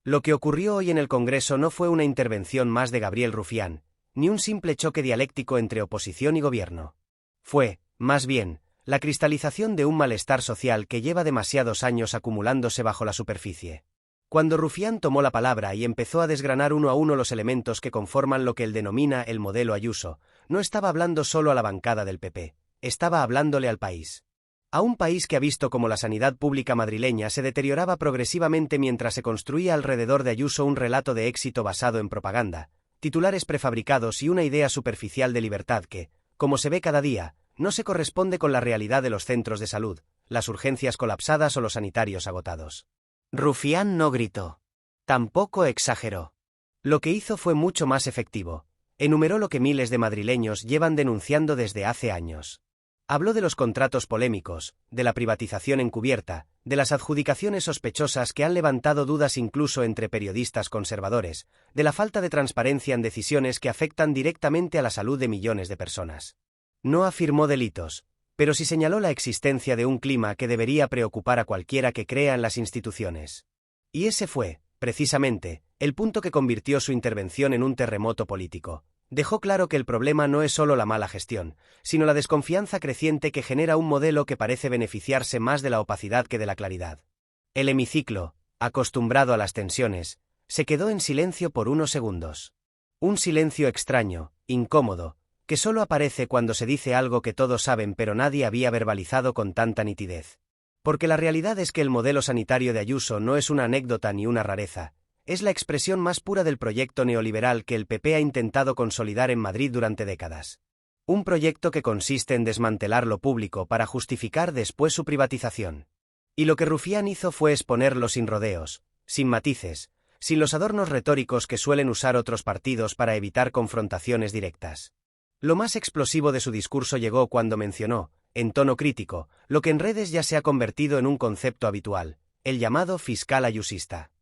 Lo que ocurrió hoy en el Congreso no fue una intervención más de Gabriel Rufián, ni un simple choque dialéctico entre oposición y gobierno. Fue, más bien, la cristalización de un malestar social que lleva demasiados años acumulándose bajo la superficie. Cuando Rufián tomó la palabra y empezó a desgranar uno a uno los elementos que conforman lo que él denomina el modelo Ayuso, no estaba hablando solo a la bancada del PP, estaba hablándole al país. A un país que ha visto cómo la sanidad pública madrileña se deterioraba progresivamente mientras se construía alrededor de Ayuso un relato de éxito basado en propaganda, titulares prefabricados y una idea superficial de libertad que, como se ve cada día, no se corresponde con la realidad de los centros de salud, las urgencias colapsadas o los sanitarios agotados. Rufián no gritó. Tampoco exageró. Lo que hizo fue mucho más efectivo. Enumeró lo que miles de madrileños llevan denunciando desde hace años. Habló de los contratos polémicos, de la privatización encubierta, de las adjudicaciones sospechosas que han levantado dudas incluso entre periodistas conservadores, de la falta de transparencia en decisiones que afectan directamente a la salud de millones de personas. No afirmó delitos, pero sí señaló la existencia de un clima que debería preocupar a cualquiera que crea en las instituciones. Y ese fue, precisamente, el punto que convirtió su intervención en un terremoto político. Dejó claro que el problema no es solo la mala gestión, sino la desconfianza creciente que genera un modelo que parece beneficiarse más de la opacidad que de la claridad. El hemiciclo, acostumbrado a las tensiones, se quedó en silencio por unos segundos. Un silencio extraño, incómodo, que solo aparece cuando se dice algo que todos saben pero nadie había verbalizado con tanta nitidez. Porque la realidad es que el modelo sanitario de Ayuso no es una anécdota ni una rareza. Es la expresión más pura del proyecto neoliberal que el PP ha intentado consolidar en Madrid durante décadas. Un proyecto que consiste en desmantelar lo público para justificar después su privatización. Y lo que Rufián hizo fue exponerlo sin rodeos, sin matices, sin los adornos retóricos que suelen usar otros partidos para evitar confrontaciones directas. Lo más explosivo de su discurso llegó cuando mencionó, en tono crítico, lo que en redes ya se ha convertido en un concepto habitual, el llamado fiscal ayusista.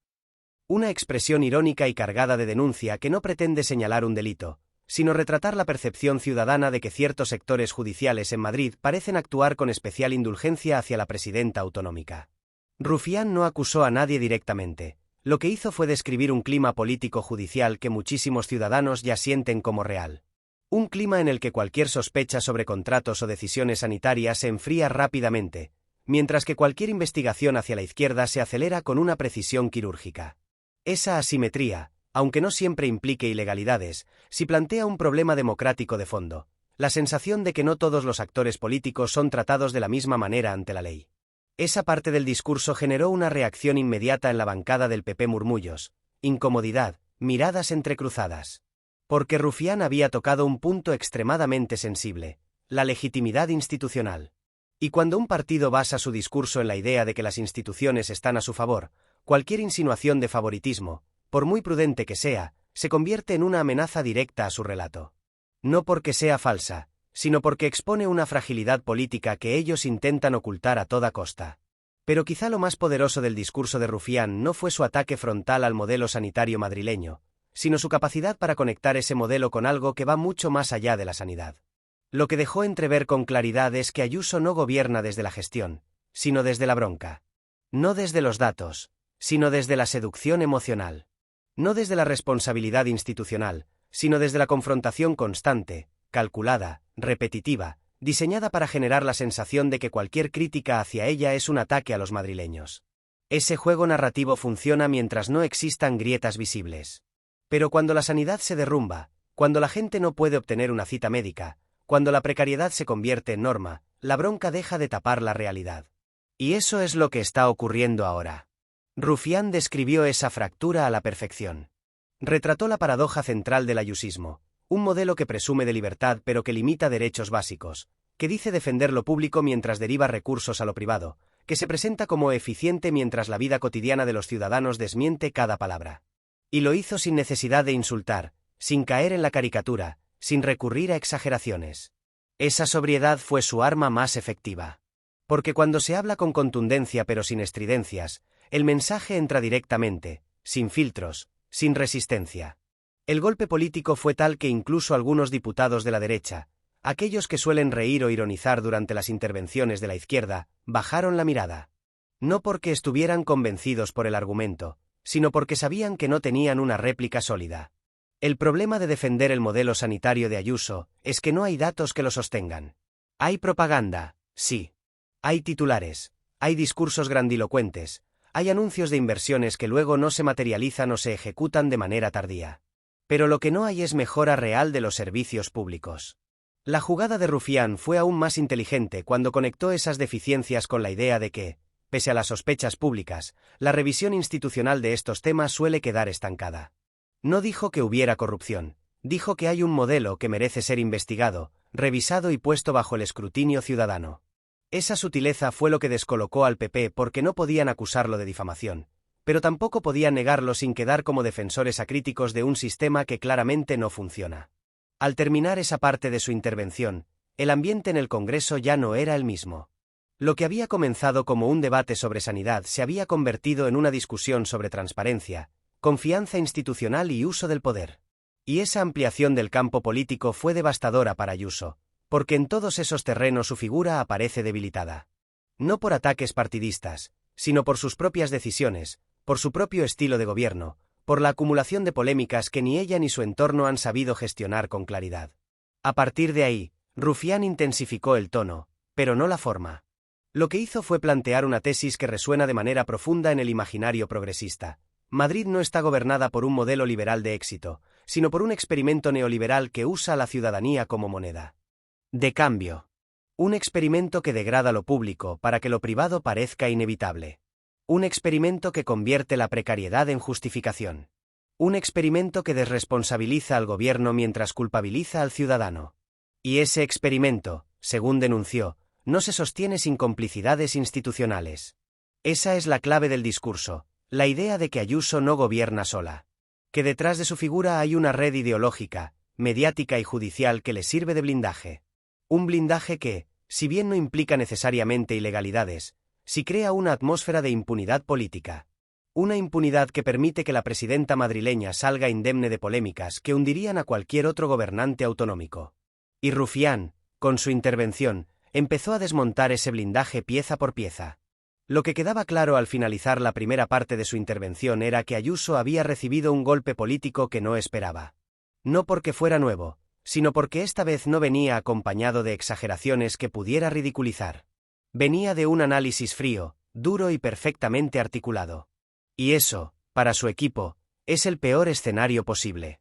Una expresión irónica y cargada de denuncia que no pretende señalar un delito, sino retratar la percepción ciudadana de que ciertos sectores judiciales en Madrid parecen actuar con especial indulgencia hacia la presidenta autonómica. Rufián no acusó a nadie directamente, lo que hizo fue describir un clima político judicial que muchísimos ciudadanos ya sienten como real. Un clima en el que cualquier sospecha sobre contratos o decisiones sanitarias se enfría rápidamente, mientras que cualquier investigación hacia la izquierda se acelera con una precisión quirúrgica. Esa asimetría, aunque no siempre implique ilegalidades, sí plantea un problema democrático de fondo, la sensación de que no todos los actores políticos son tratados de la misma manera ante la ley. Esa parte del discurso generó una reacción inmediata en la bancada del PP: murmullos, incomodidad, miradas entrecruzadas. Porque Rufián había tocado un punto extremadamente sensible, la legitimidad institucional. Y cuando un partido basa su discurso en la idea de que las instituciones están a su favor, cualquier insinuación de favoritismo, por muy prudente que sea, se convierte en una amenaza directa a su relato. No porque sea falsa, sino porque expone una fragilidad política que ellos intentan ocultar a toda costa. Pero quizá lo más poderoso del discurso de Rufián no fue su ataque frontal al modelo sanitario madrileño, sino su capacidad para conectar ese modelo con algo que va mucho más allá de la sanidad. Lo que dejó entrever con claridad es que Ayuso no gobierna desde la gestión, sino desde la bronca. No desde los datos, sino desde la seducción emocional. No desde la responsabilidad institucional, sino desde la confrontación constante, calculada, repetitiva, diseñada para generar la sensación de que cualquier crítica hacia ella es un ataque a los madrileños. Ese juego narrativo funciona mientras no existan grietas visibles. Pero cuando la sanidad se derrumba, cuando la gente no puede obtener una cita médica, cuando la precariedad se convierte en norma, la bronca deja de tapar la realidad. Y eso es lo que está ocurriendo ahora. Rufián describió esa fractura a la perfección. Retrató la paradoja central del ayusismo, un modelo que presume de libertad pero que limita derechos básicos, que dice defender lo público mientras deriva recursos a lo privado, que se presenta como eficiente mientras la vida cotidiana de los ciudadanos desmiente cada palabra. Y lo hizo sin necesidad de insultar, sin caer en la caricatura, sin recurrir a exageraciones. Esa sobriedad fue su arma más efectiva. Porque cuando se habla con contundencia pero sin estridencias, el mensaje entra directamente, sin filtros, sin resistencia. El golpe político fue tal que incluso algunos diputados de la derecha, aquellos que suelen reír o ironizar durante las intervenciones de la izquierda, bajaron la mirada. No porque estuvieran convencidos por el argumento, sino porque sabían que no tenían una réplica sólida. El problema de defender el modelo sanitario de Ayuso es que no hay datos que lo sostengan. Hay propaganda, sí. Hay titulares, hay discursos grandilocuentes, hay anuncios de inversiones que luego no se materializan o se ejecutan de manera tardía. Pero lo que no hay es mejora real de los servicios públicos. La jugada de Rufián fue aún más inteligente cuando conectó esas deficiencias con la idea de que, pese a las sospechas públicas, la revisión institucional de estos temas suele quedar estancada. No dijo que hubiera corrupción, dijo que hay un modelo que merece ser investigado, revisado y puesto bajo el escrutinio ciudadano. Esa sutileza fue lo que descolocó al PP porque no podían acusarlo de difamación, pero tampoco podían negarlo sin quedar como defensores acríticos de un sistema que claramente no funciona. Al terminar esa parte de su intervención, el ambiente en el Congreso ya no era el mismo. Lo que había comenzado como un debate sobre sanidad se había convertido en una discusión sobre transparencia, confianza institucional y uso del poder. Y esa ampliación del campo político fue devastadora para Ayuso, porque en todos esos terrenos su figura aparece debilitada. No por ataques partidistas, sino por sus propias decisiones, por su propio estilo de gobierno, por la acumulación de polémicas que ni ella ni su entorno han sabido gestionar con claridad. A partir de ahí, Rufián intensificó el tono, pero no la forma. Lo que hizo fue plantear una tesis que resuena de manera profunda en el imaginario progresista. Madrid no está gobernada por un modelo liberal de éxito, sino por un experimento neoliberal que usa a la ciudadanía como moneda de cambio. Un experimento que degrada lo público para que lo privado parezca inevitable. Un experimento que convierte la precariedad en justificación. Un experimento que desresponsabiliza al gobierno mientras culpabiliza al ciudadano. Y ese experimento, según denunció, no se sostiene sin complicidades institucionales. Esa es la clave del discurso, la idea de que Ayuso no gobierna sola. Que detrás de su figura hay una red ideológica, mediática y judicial que le sirve de blindaje. Un blindaje que, si bien no implica necesariamente ilegalidades, sí crea una atmósfera de impunidad política. Una impunidad que permite que la presidenta madrileña salga indemne de polémicas que hundirían a cualquier otro gobernante autonómico. Y Rufián, con su intervención, empezó a desmontar ese blindaje pieza por pieza. Lo que quedaba claro al finalizar la primera parte de su intervención era que Ayuso había recibido un golpe político que no esperaba. No porque fuera nuevo, sino porque esta vez no venía acompañado de exageraciones que pudiera ridiculizar. Venía de un análisis frío, duro y perfectamente articulado. Y eso, para su equipo, es el peor escenario posible.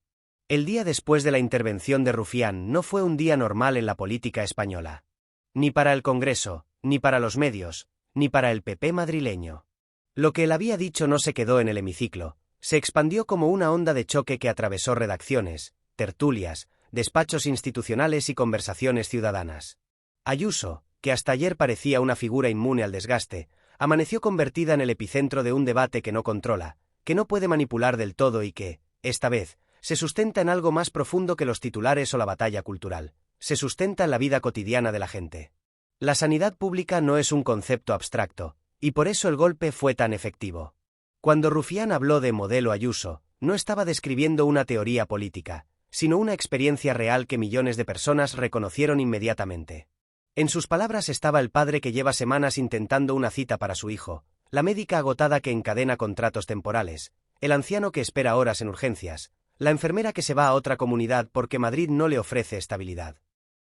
El día después de la intervención de Rufián no fue un día normal en la política española. Ni para el Congreso, ni para los medios, ni para el PP madrileño. Lo que él había dicho no se quedó en el hemiciclo, se expandió como una onda de choque que atravesó redacciones, tertulias, despachos institucionales y conversaciones ciudadanas. Ayuso, que hasta ayer parecía una figura inmune al desgaste, amaneció convertida en el epicentro de un debate que no controla, que no puede manipular del todo y que, esta vez, se sustenta en algo más profundo que los titulares o la batalla cultural. Se sustenta en la vida cotidiana de la gente. La sanidad pública no es un concepto abstracto, y por eso el golpe fue tan efectivo. Cuando Rufián habló de modelo Ayuso, no estaba describiendo una teoría política, sino una experiencia real que millones de personas reconocieron inmediatamente. En sus palabras estaba el padre que lleva semanas intentando una cita para su hijo, la médica agotada que encadena contratos temporales, el anciano que espera horas en urgencias, la enfermera que se va a otra comunidad porque Madrid no le ofrece estabilidad.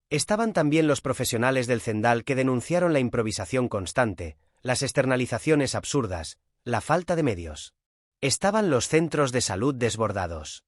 Estaban también los profesionales del Cendal que denunciaron la improvisación constante, las externalizaciones absurdas, la falta de medios. Estaban los centros de salud desbordados.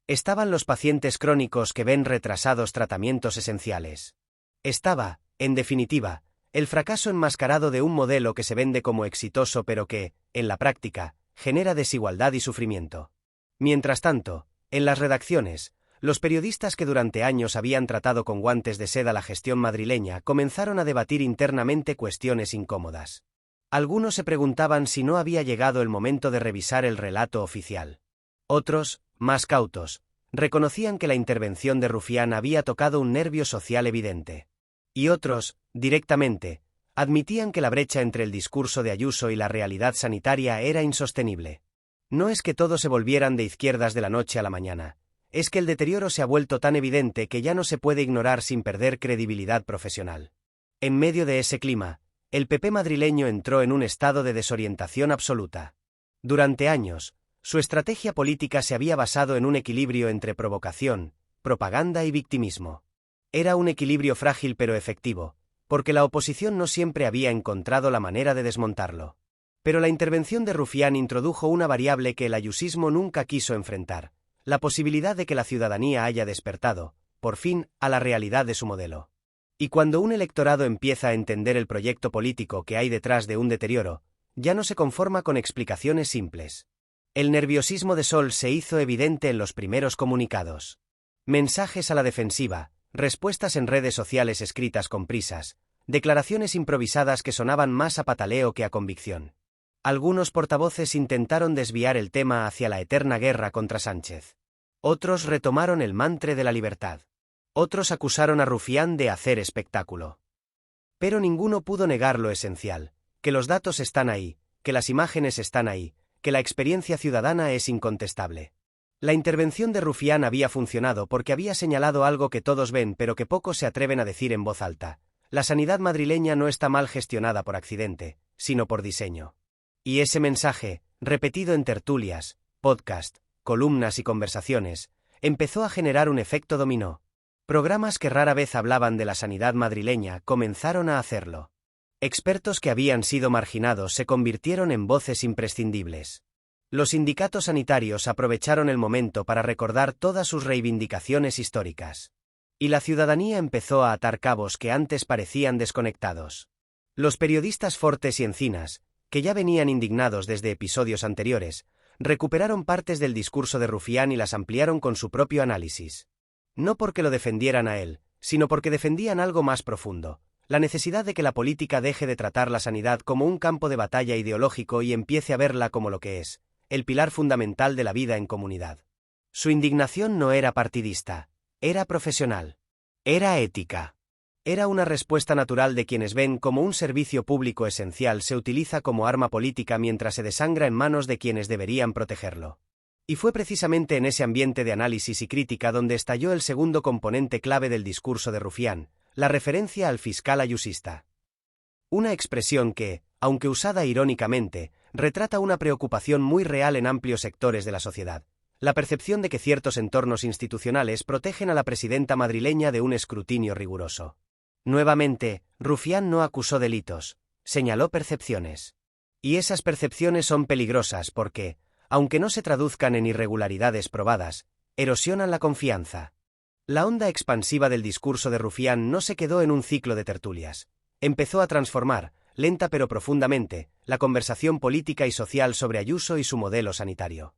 Estaban los pacientes crónicos que ven retrasados tratamientos esenciales. Estaba, en definitiva, el fracaso enmascarado de un modelo que se vende como exitoso pero que, en la práctica, genera desigualdad y sufrimiento. Mientras tanto, en las redacciones, los periodistas que durante años habían tratado con guantes de seda la gestión madrileña comenzaron a debatir internamente cuestiones incómodas. Algunos se preguntaban si no había llegado el momento de revisar el relato oficial. Otros, más cautos, reconocían que la intervención de Rufián había tocado un nervio social evidente. Y otros, directamente, admitían que la brecha entre el discurso de Ayuso y la realidad sanitaria era insostenible. No es que todos se volvieran de izquierdas de la noche a la mañana, es que el deterioro se ha vuelto tan evidente que ya no se puede ignorar sin perder credibilidad profesional. En medio de ese clima, el PP madrileño entró en un estado de desorientación absoluta. Durante años, Su estrategia política se había basado en un equilibrio entre provocación, propaganda y victimismo. Era un equilibrio frágil pero efectivo, porque la oposición no siempre había encontrado la manera de desmontarlo. Pero la intervención de Rufián introdujo una variable que el ayusismo nunca quiso enfrentar: la posibilidad de que la ciudadanía haya despertado, por fin, a la realidad de su modelo. Y cuando un electorado empieza a entender el proyecto político que hay detrás de un deterioro, ya no se conforma con explicaciones simples. El nerviosismo de Sol se hizo evidente en los primeros comunicados. Mensajes a la defensiva, respuestas en redes sociales escritas con prisas, declaraciones improvisadas que sonaban más a pataleo que a convicción. Algunos portavoces intentaron desviar el tema hacia la eterna guerra contra Sánchez. Otros retomaron el mantre de la libertad. Otros acusaron a Rufián de hacer espectáculo. Pero ninguno pudo negar lo esencial: que los datos están ahí, que las imágenes están ahí, que la experiencia ciudadana es incontestable. La intervención de Rufián había funcionado porque había señalado algo que todos ven pero que pocos se atreven a decir en voz alta: la sanidad madrileña no está mal gestionada por accidente, sino por diseño. Y ese mensaje, repetido en tertulias, podcast, columnas y conversaciones, empezó a generar un efecto dominó. Programas que rara vez hablaban de la sanidad madrileña comenzaron a hacerlo. Expertos que habían sido marginados se convirtieron en voces imprescindibles. Los sindicatos sanitarios aprovecharon el momento para recordar todas sus reivindicaciones históricas. Y la ciudadanía empezó a atar cabos que antes parecían desconectados. Los periodistas Fortes y Encinas, que ya venían indignados desde episodios anteriores, recuperaron partes del discurso de Rufián y las ampliaron con su propio análisis. No porque lo defendieran a él, sino porque defendían algo más profundo: la necesidad de que la política deje de tratar la sanidad como un campo de batalla ideológico y empiece a verla como lo que es: el pilar fundamental de la vida en comunidad. Su indignación no era partidista, era profesional. Era ética. Era una respuesta natural de quienes ven cómo un servicio público esencial se utiliza como arma política mientras se desangra en manos de quienes deberían protegerlo. Y fue precisamente en ese ambiente de análisis y crítica donde estalló el segundo componente clave del discurso de Rufián: la referencia al fiscal ayusista. Una expresión que, aunque usada irónicamente, retrata una preocupación muy real en amplios sectores de la sociedad: la percepción de que ciertos entornos institucionales protegen a la presidenta madrileña de un escrutinio riguroso. Nuevamente, Rufián no acusó delitos, señaló percepciones. Y esas percepciones son peligrosas porque, aunque no se traduzcan en irregularidades probadas, erosionan la confianza. La onda expansiva del discurso de Rufián no se quedó en un ciclo de tertulias. Empezó a transformar, lenta pero profundamente, la conversación política y social sobre Ayuso y su modelo sanitario.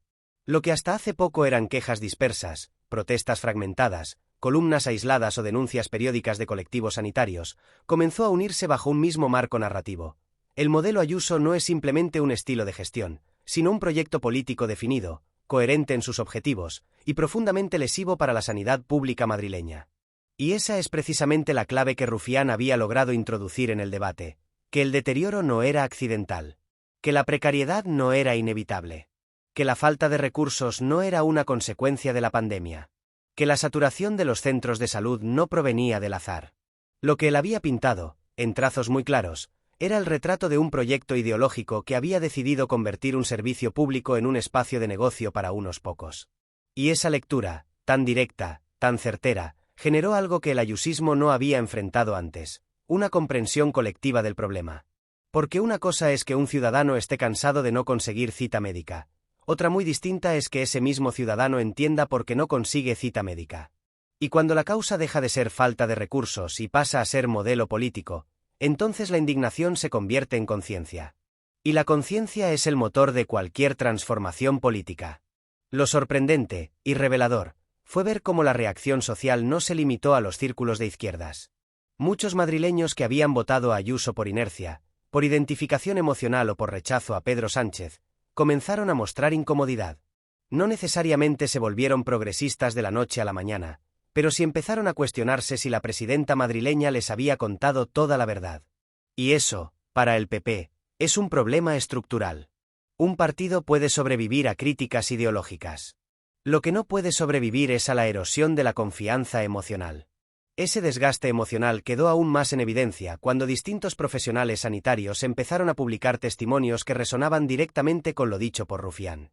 Lo que hasta hace poco eran quejas dispersas, protestas fragmentadas, columnas aisladas o denuncias periódicas de colectivos sanitarios, comenzó a unirse bajo un mismo marco narrativo. El modelo Ayuso no es simplemente un estilo de gestión, sino un proyecto político definido, coherente en sus objetivos, y profundamente lesivo para la sanidad pública madrileña. Y esa es precisamente la clave que Rufián había logrado introducir en el debate: que el deterioro no era accidental, que la precariedad no era inevitable, que la falta de recursos no era una consecuencia de la pandemia, que la saturación de los centros de salud no provenía del azar. Lo que él había pintado, en trazos muy claros, era el retrato de un proyecto ideológico que había decidido convertir un servicio público en un espacio de negocio para unos pocos. Y esa lectura, tan directa, tan certera, generó algo que el ayusismo no había enfrentado antes: una comprensión colectiva del problema. Porque una cosa es que un ciudadano esté cansado de no conseguir cita médica. Otra muy distinta es que ese mismo ciudadano entienda por qué no consigue cita médica. Y cuando la causa deja de ser falta de recursos y pasa a ser modelo político, entonces la indignación se convierte en conciencia. Y la conciencia es el motor de cualquier transformación política. Lo sorprendente, y revelador, fue ver cómo la reacción social no se limitó a los círculos de izquierdas. Muchos madrileños que habían votado a Ayuso por inercia, por identificación emocional o por rechazo a Pedro Sánchez, comenzaron a mostrar incomodidad. No necesariamente se volvieron progresistas de la noche a la mañana, pero sí empezaron a cuestionarse si la presidenta madrileña les había contado toda la verdad. Y eso, para el PP, es un problema estructural. Un partido puede sobrevivir a críticas ideológicas. Lo que no puede sobrevivir es a la erosión de la confianza emocional. Ese desgaste emocional quedó aún más en evidencia cuando distintos profesionales sanitarios empezaron a publicar testimonios que resonaban directamente con lo dicho por Rufián.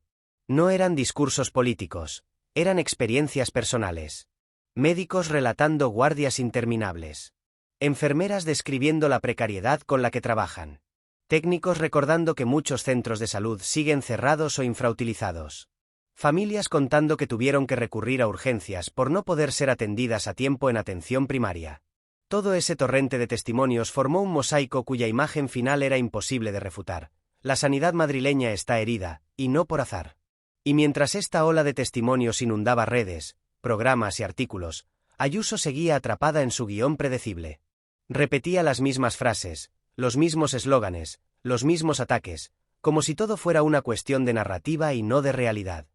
No eran discursos políticos, eran experiencias personales. Médicos relatando guardias interminables. Enfermeras describiendo la precariedad con la que trabajan. Técnicos recordando que muchos centros de salud siguen cerrados o infrautilizados. Familias contando que tuvieron que recurrir a urgencias por no poder ser atendidas a tiempo en atención primaria. Todo ese torrente de testimonios formó un mosaico cuya imagen final era imposible de refutar. La sanidad madrileña está herida, y no por azar. Y mientras esta ola de testimonios inundaba redes, programas y artículos, Ayuso seguía atrapada en su guión predecible. Repetía las mismas frases, los mismos eslóganes, los mismos ataques, como si todo fuera una cuestión de narrativa y no de realidad.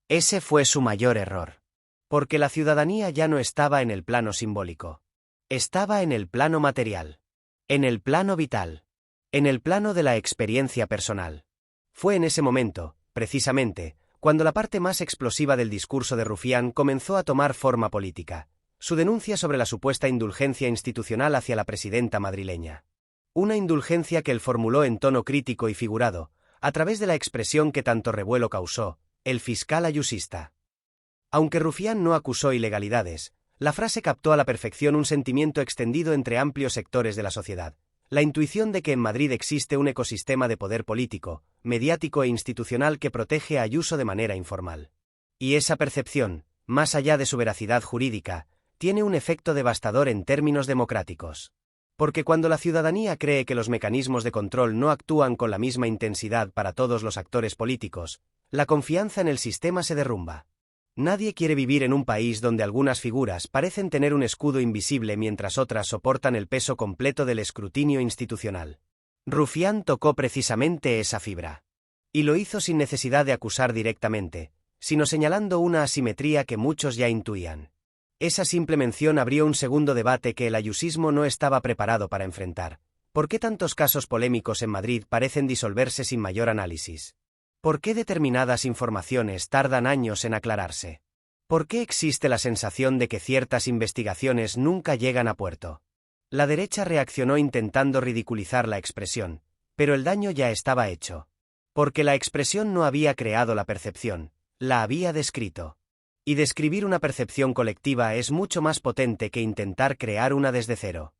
Ese fue su mayor error. Porque la ciudadanía ya no estaba en el plano simbólico. Estaba en el plano material. En el plano vital. En el plano de la experiencia personal. Fue en ese momento, precisamente, cuando la parte más explosiva del discurso de Rufián comenzó a tomar forma política. Su denuncia sobre la supuesta indulgencia institucional hacia la presidenta madrileña. Una indulgencia que él formuló en tono crítico y figurado, a través de la expresión que tanto revuelo causó, el fiscal ayusista. Aunque Rufián no acusó ilegalidades, la frase captó a la perfección un sentimiento extendido entre amplios sectores de la sociedad, la intuición de que en Madrid existe un ecosistema de poder político, mediático e institucional que protege a Ayuso de manera informal. Y esa percepción, más allá de su veracidad jurídica, tiene un efecto devastador en términos democráticos. Porque cuando la ciudadanía cree que los mecanismos de control no actúan con la misma intensidad para todos los actores políticos, la confianza en el sistema se derrumba. Nadie quiere vivir en un país donde algunas figuras parecen tener un escudo invisible mientras otras soportan el peso completo del escrutinio institucional. Rufián tocó precisamente esa fibra. Y lo hizo sin necesidad de acusar directamente, sino señalando una asimetría que muchos ya intuían. Esa simple mención abrió un segundo debate que el ayusismo no estaba preparado para enfrentar. ¿Por qué tantos casos polémicos en Madrid parecen disolverse sin mayor análisis? ¿Por qué determinadas informaciones tardan años en aclararse? ¿Por qué existe la sensación de que ciertas investigaciones nunca llegan a puerto? La derecha reaccionó intentando ridiculizar la expresión, pero el daño ya estaba hecho. Porque la expresión no había creado la percepción, la había descrito. Y describir una percepción colectiva es mucho más potente que intentar crear una desde cero.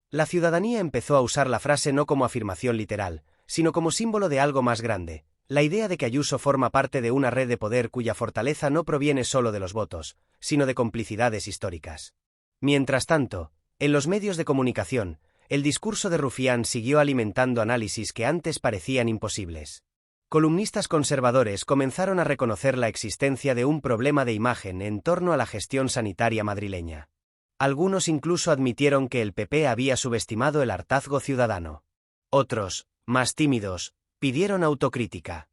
La ciudadanía empezó a usar la frase no como afirmación literal, sino como símbolo de algo más grande. La idea de que Ayuso forma parte de una red de poder cuya fortaleza no proviene solo de los votos, sino de complicidades históricas. Mientras tanto, en los medios de comunicación, el discurso de Rufián siguió alimentando análisis que antes parecían imposibles. Columnistas conservadores comenzaron a reconocer la existencia de un problema de imagen en torno a la gestión sanitaria madrileña. Algunos incluso admitieron que el PP había subestimado el hartazgo ciudadano. Otros, más tímidos, pidieron autocrítica.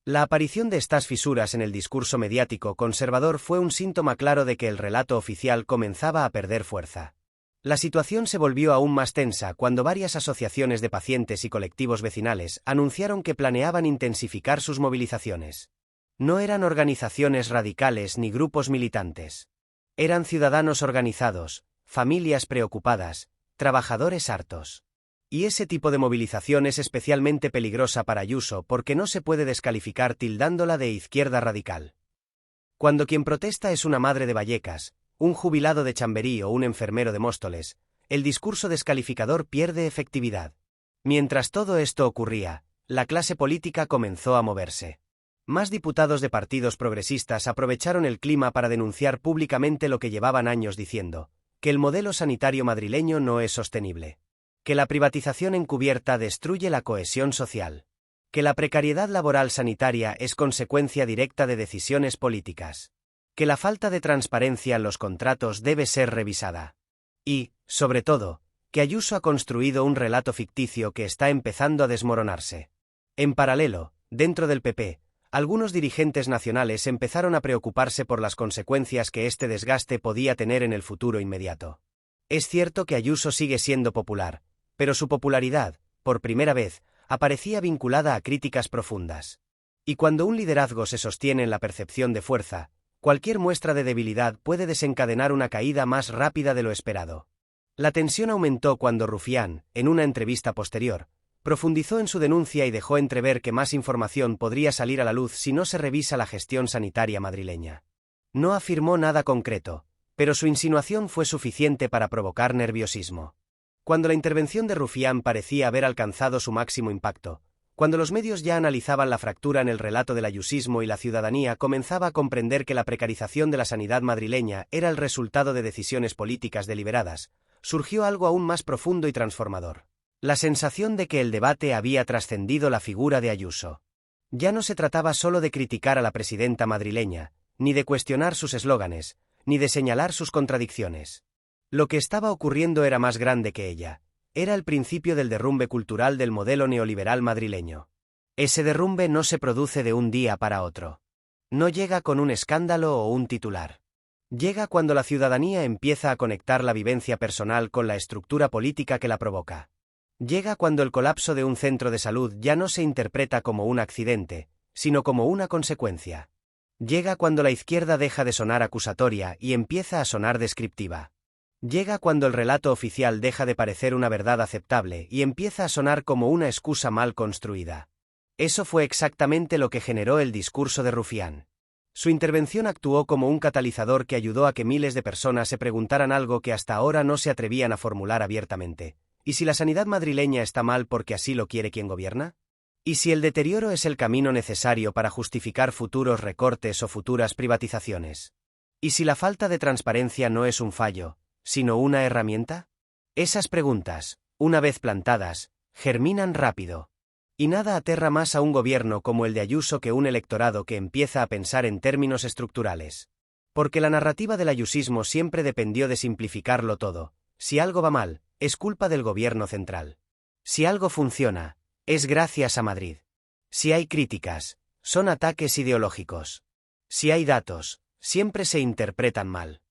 La aparición de estas fisuras en el discurso mediático conservador fue un síntoma claro de que el relato oficial comenzaba a perder fuerza. La situación se volvió aún más tensa cuando varias asociaciones de pacientes y colectivos vecinales anunciaron que planeaban intensificar sus movilizaciones. No eran organizaciones radicales ni grupos militantes. Eran ciudadanos organizados, familias preocupadas, trabajadores hartos. Y ese tipo de movilización es especialmente peligrosa para Ayuso porque no se puede descalificar tildándola de izquierda radical. Cuando quien protesta es una madre de Vallecas, un jubilado de Chamberí o un enfermero de Móstoles, el discurso descalificador pierde efectividad. Mientras todo esto ocurría, la clase política comenzó a moverse. Más diputados de partidos progresistas aprovecharon el clima para denunciar públicamente lo que llevaban años diciendo, que el modelo sanitario madrileño no es sostenible, que la privatización encubierta destruye la cohesión social, que la precariedad laboral sanitaria es consecuencia directa de decisiones políticas, que la falta de transparencia en los contratos debe ser revisada. Y, sobre todo, que Ayuso ha construido un relato ficticio que está empezando a desmoronarse. En paralelo, dentro del PP, algunos dirigentes nacionales empezaron a preocuparse por las consecuencias que este desgaste podía tener en el futuro inmediato. Es cierto que Ayuso sigue siendo popular, pero su popularidad, por primera vez, aparecía vinculada a críticas profundas. Y cuando un liderazgo se sostiene en la percepción de fuerza, cualquier muestra de debilidad puede desencadenar una caída más rápida de lo esperado. La tensión aumentó cuando Rufián, en una entrevista posterior, Profundizó en su denuncia y dejó entrever que más información podría salir a la luz si no se revisa la gestión sanitaria madrileña. No afirmó nada concreto, pero su insinuación fue suficiente para provocar nerviosismo. Cuando la intervención de Rufián parecía haber alcanzado su máximo impacto, cuando los medios ya analizaban la fractura en el relato del ayusismo y la ciudadanía comenzaba a comprender que la precarización de la sanidad madrileña era el resultado de decisiones políticas deliberadas, surgió algo aún más profundo y transformador. La sensación de que el debate había trascendido la figura de Ayuso. Ya no se trataba solo de criticar a la presidenta madrileña, ni de cuestionar sus eslóganes, ni de señalar sus contradicciones. Lo que estaba ocurriendo era más grande que ella. Era el principio del derrumbe cultural del modelo neoliberal madrileño. Ese derrumbe no se produce de un día para otro. No llega con un escándalo o un titular. Llega cuando la ciudadanía empieza a conectar la vivencia personal con la estructura política que la provoca. Llega cuando el colapso de un centro de salud ya no se interpreta como un accidente, sino como una consecuencia. Llega cuando la izquierda deja de sonar acusatoria y empieza a sonar descriptiva. Llega cuando el relato oficial deja de parecer una verdad aceptable y empieza a sonar como una excusa mal construida. Eso fue exactamente lo que generó el discurso de Rufián. Su intervención actuó como un catalizador que ayudó a que miles de personas se preguntaran algo que hasta ahora no se atrevían a formular abiertamente. ¿Y si la sanidad madrileña está mal porque así lo quiere quien gobierna? ¿Y si el deterioro es el camino necesario para justificar futuros recortes o futuras privatizaciones? ¿Y si la falta de transparencia no es un fallo, sino una herramienta? Esas preguntas, una vez plantadas, germinan rápido. Y nada aterra más a un gobierno como el de Ayuso que un electorado que empieza a pensar en términos estructurales. Porque la narrativa del ayusismo siempre dependió de simplificarlo todo. Si algo va mal, es culpa del gobierno central. Si algo funciona, es gracias a Madrid. Si hay críticas, son ataques ideológicos. Si hay datos, siempre se interpretan mal.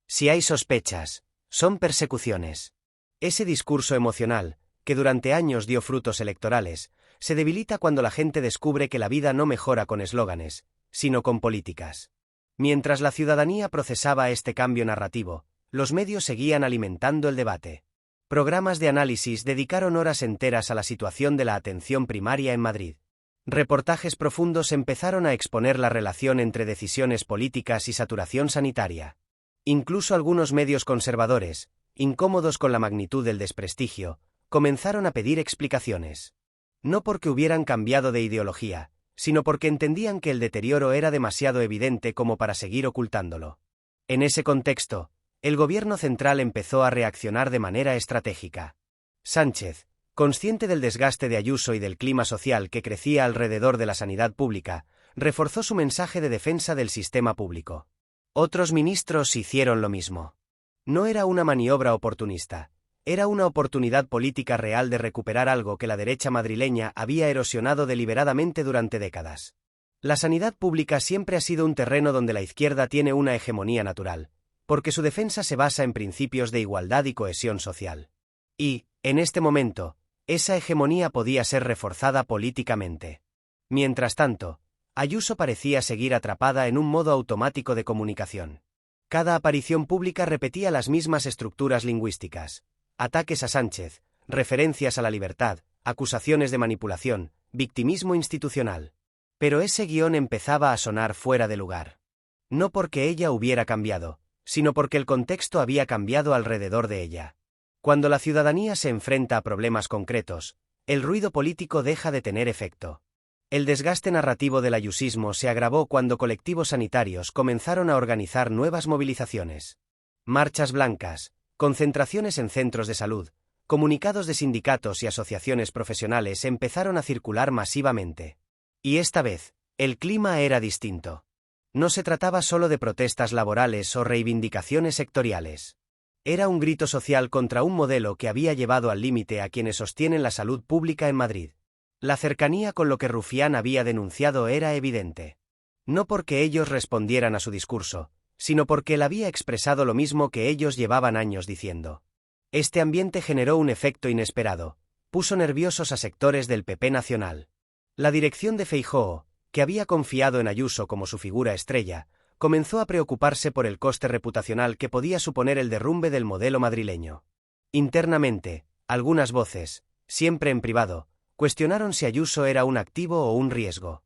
Si hay sospechas, son persecuciones. Ese discurso emocional, que durante años dio frutos electorales, se debilita cuando la gente descubre que la vida no mejora con eslóganes, sino con políticas. Mientras la ciudadanía procesaba este cambio narrativo, los medios seguían alimentando el debate. Programas de análisis dedicaron horas enteras a la situación de la atención primaria en Madrid. Reportajes profundos empezaron a exponer la relación entre decisiones políticas y saturación sanitaria. Incluso algunos medios conservadores, incómodos con la magnitud del desprestigio, comenzaron a pedir explicaciones. No porque hubieran cambiado de ideología, sino porque entendían que el deterioro era demasiado evidente como para seguir ocultándolo. En ese contexto, el gobierno central empezó a reaccionar de manera estratégica. Sánchez, consciente del desgaste de Ayuso y del clima social que crecía alrededor de la sanidad pública, reforzó su mensaje de defensa del sistema público. Otros ministros hicieron lo mismo. No era una maniobra oportunista, era una oportunidad política real de recuperar algo que la derecha madrileña había erosionado deliberadamente durante décadas. La sanidad pública siempre ha sido un terreno donde la izquierda tiene una hegemonía natural, porque su defensa se basa en principios de igualdad y cohesión social. Y, en este momento, esa hegemonía podía ser reforzada políticamente. Mientras tanto, Ayuso parecía seguir atrapada en un modo automático de comunicación. Cada aparición pública repetía las mismas estructuras lingüísticas: ataques a Sánchez, referencias a la libertad, acusaciones de manipulación, victimismo institucional. Pero ese guión empezaba a sonar fuera de lugar. No porque ella hubiera cambiado, sino porque el contexto había cambiado alrededor de ella. Cuando la ciudadanía se enfrenta a problemas concretos, el ruido político deja de tener efecto. El desgaste narrativo del ayusismo se agravó cuando colectivos sanitarios comenzaron a organizar nuevas movilizaciones. Marchas blancas, concentraciones en centros de salud, comunicados de sindicatos y asociaciones profesionales empezaron a circular masivamente. Y esta vez, el clima era distinto. No se trataba solo de protestas laborales o reivindicaciones sectoriales. Era un grito social contra un modelo que había llevado al límite a quienes sostienen la salud pública en Madrid. La cercanía con lo que Rufián había denunciado era evidente. No porque ellos respondieran a su discurso, sino porque él había expresado lo mismo que ellos llevaban años diciendo. Este ambiente generó un efecto inesperado, puso nerviosos a sectores del PP nacional. La dirección de Feijóo, que había confiado en Ayuso como su figura estrella, comenzó a preocuparse por el coste reputacional que podía suponer el derrumbe del modelo madrileño. Internamente, algunas voces, siempre en privado, cuestionaron si Ayuso era un activo o un riesgo.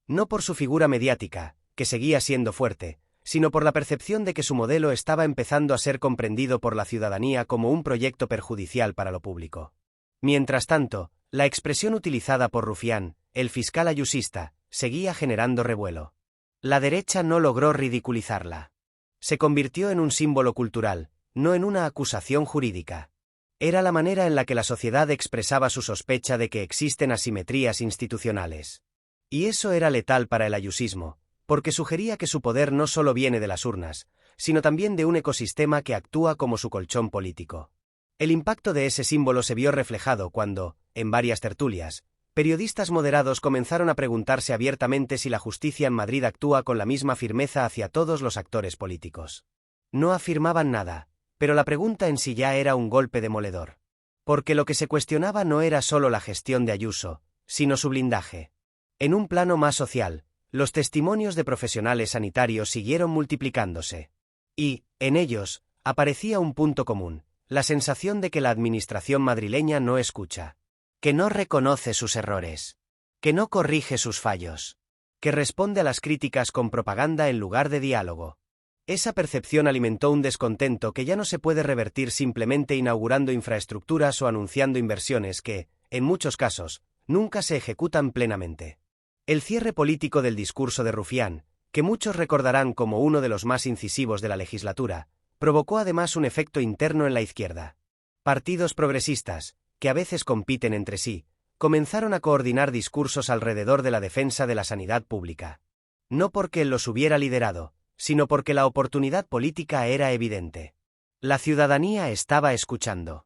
No por su figura mediática, que seguía siendo fuerte, sino por la percepción de que su modelo estaba empezando a ser comprendido por la ciudadanía como un proyecto perjudicial para lo público. Mientras tanto, la expresión utilizada por Rufián, el fiscal ayusista, seguía generando revuelo. La derecha no logró ridiculizarla. Se convirtió en un símbolo cultural, no en una acusación jurídica. Era la manera en la que la sociedad expresaba su sospecha de que existen asimetrías institucionales. Y eso era letal para el ayusismo, porque sugería que su poder no solo viene de las urnas, sino también de un ecosistema que actúa como su colchón político. El impacto de ese símbolo se vio reflejado cuando, en varias tertulias, periodistas moderados comenzaron a preguntarse abiertamente si la justicia en Madrid actúa con la misma firmeza hacia todos los actores políticos. No afirmaban nada, pero la pregunta en sí ya era un golpe demoledor. Porque lo que se cuestionaba no era solo la gestión de Ayuso, sino su blindaje. En un plano más social, los testimonios de profesionales sanitarios siguieron multiplicándose. Y, en ellos, aparecía un punto común, la sensación de que la administración madrileña no escucha, que no reconoce sus errores, que no corrige sus fallos, que responde a las críticas con propaganda en lugar de diálogo. Esa percepción alimentó un descontento que ya no se puede revertir simplemente inaugurando infraestructuras o anunciando inversiones que, en muchos casos, nunca se ejecutan plenamente. El cierre político del discurso de Rufián, que muchos recordarán como uno de los más incisivos de la legislatura, provocó además un efecto interno en la izquierda. Partidos progresistas, que a veces compiten entre sí, comenzaron a coordinar discursos alrededor de la defensa de la sanidad pública. No porque él los hubiera liderado, sino porque la oportunidad política era evidente. La ciudadanía estaba escuchando.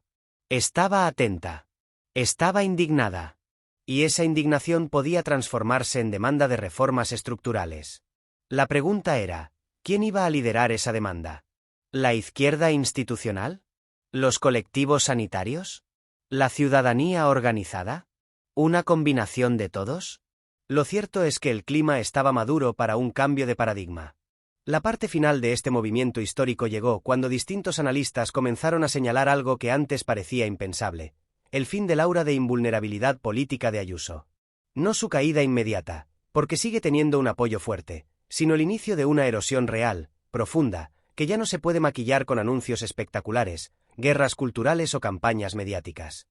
Estaba atenta. Estaba indignada. Y esa indignación podía transformarse en demanda de reformas estructurales. La pregunta era, ¿quién iba a liderar esa demanda? ¿La izquierda institucional? ¿Los colectivos sanitarios? ¿La ciudadanía organizada? ¿Una combinación de todos? Lo cierto es que el clima estaba maduro para un cambio de paradigma. La parte final de este movimiento histórico llegó cuando distintos analistas comenzaron a señalar algo que antes parecía impensable: el fin del aura de invulnerabilidad política de Ayuso. No su caída inmediata, porque sigue teniendo un apoyo fuerte, sino el inicio de una erosión real, profunda, que ya no se puede maquillar con anuncios espectaculares, guerras culturales o campañas mediáticas.